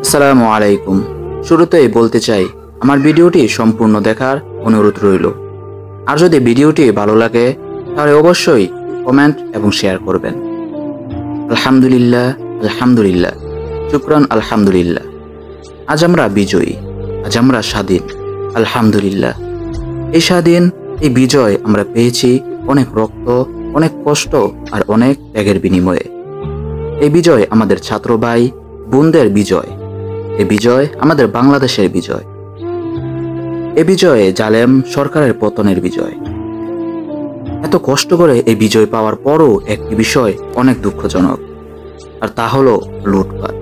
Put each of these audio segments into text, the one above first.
আসসালামু আলাইকুম। শুরুতেই বলতে চাই, আমার ভিডিওটি সম্পূর্ণ দেখার অনুরোধ রইল। আর যদি ভিডিওটি ভালো লাগে তাহলে অবশ্যই কমেন্ট এবং শেয়ার করবেন। আলহামদুলিল্লাহ, আলহামদুলিল্লাহ, শুকরান আলহামদুলিল্লাহ। আজ আমরা বিজয়ী, আজ আমরা স্বাধীন। আলহামদুলিল্লাহ। এই স্বাধীন, এই বিজয় আমরা পেয়েছি অনেক রক্ত, অনেক কষ্ট আর অনেক ত্যাগের বিনিময়ে। এই বিজয় আমাদের ছাত্র ভাই বোনদের বিজয়। এ বিজয় আমাদের বাংলাদেশের বিজয়। এ বিজয়ে জালেম সরকারের পতনের বিজয়। এত কষ্ট করে এই বিজয় পাওয়ার পরও একটি বিষয় অনেক দুঃখজনক, আর তা হলো লুটপাট।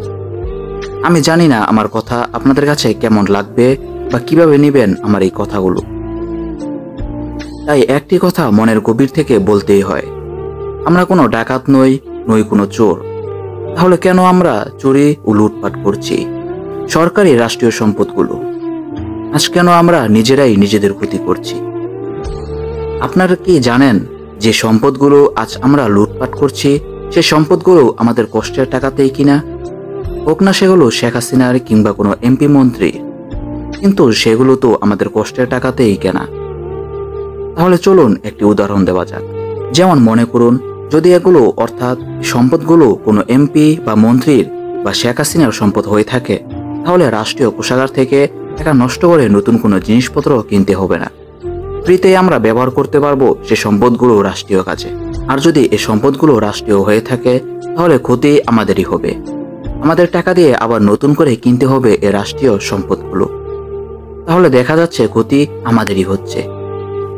আমি জানি না আমার কথা আপনাদের কাছে কেমন লাগবে বা কিভাবে নেবেন আমার এই কথাগুলো। তাই একটি কথা মনের গভীর থেকে বলতেই হয়, আমরা কোনো ডাকাত নই, নই কোনো চোর। তাহলে কেন আমরা চুরি ও লুটপাট করছি সরকারি রাষ্ট্রীয় সম্পদগুলো? আজ কেন আমরা নিজেরাই নিজেদের ক্ষতি করছি? আপনারা কি জানেন যে সম্পদগুলো আজ আমরা লুটপাট করছি, সে সম্পদগুলো আমাদের কষ্টের টাকাতেই কিনা? হোক না সেগুলো শেখ হাসিনার কিংবা কোনো এমপি মন্ত্রী, কিন্তু সেগুলো তো আমাদের কষ্টের টাকাতেই কেনা। তাহলে চলুন একটি উদাহরণ দেওয়া যাক। যেমন মনে করুন, যদি এগুলো অর্থাৎ সম্পদগুলো কোনো এমপি বা মন্ত্রীর বা শেখ হাসিনার সম্পদ হয়ে থাকে, তাহলে রাষ্ট্রীয় কোষাগার থেকে টাকা নষ্ট করে নতুন কোনো জিনিসপত্র কিনতে হবে না। ফ্রিতে আমরা ব্যবহার করতে পারবো সে সম্পদগুলো রাষ্ট্রীয় কাজে। আর যদি এই সম্পদগুলো রাষ্ট্রীয় হয়ে থাকে, তাহলে ক্ষতি আমাদেরই হবে। আমাদের টাকা দিয়ে আবার নতুন করে কিনতে হবে এই রাষ্ট্রীয় সম্পদগুলো। তাহলে দেখা যাচ্ছে ক্ষতি আমাদেরই হচ্ছে।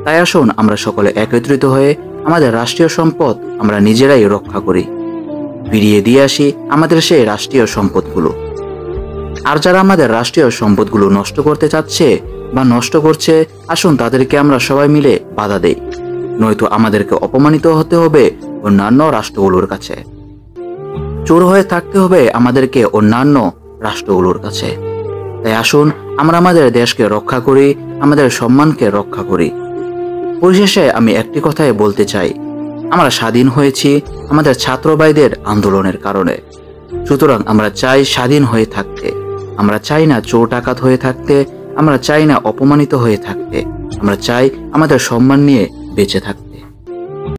তাই আসুন আমরা সকলে একত্রিত হয়ে আমাদের রাষ্ট্রীয় সম্পদ আমরা নিজেরাই রক্ষা করি, ফিরিয়ে দিয়ে আসি আমাদের সেই রাষ্ট্রীয় সম্পদগুলো। আর যারা আমাদের রাষ্ট্রীয় সম্পদগুলো নষ্ট করতে চাচ্ছে বা নষ্ট করছে, আসুন তাদেরকে আমরা সবাই মিলে বাধা দেই, নয়তো আমাদেরকে অপমানিত হতে হবে অন্যান্য রাষ্ট্রগুলোর কাছে। চোর হয়ে থাকতে হবে আমাদেরকে অন্যান্য রাষ্ট্রগুলোর কাছে। তাই আসুন আমরা আমাদের দেশকে রক্ষা করি, আমাদের সম্মানকে রক্ষা করি। পরিশেষে আমি একটি কথাই বলতে চাই, আমরা স্বাধীন হয়েছি আমাদের ছাত্র ভাইদের আন্দোলনের কারণে। সুতরাং আমরা চাই স্বাধীন হয়ে থাকতে। আমরা চাই না চোর ডাকাত হয়ে থাকতে, আমরা চাই না অপমানিত হয়ে থাকতে। আমরা চাই আমাদের সম্মান নিয়ে বেঁচে থাকতে।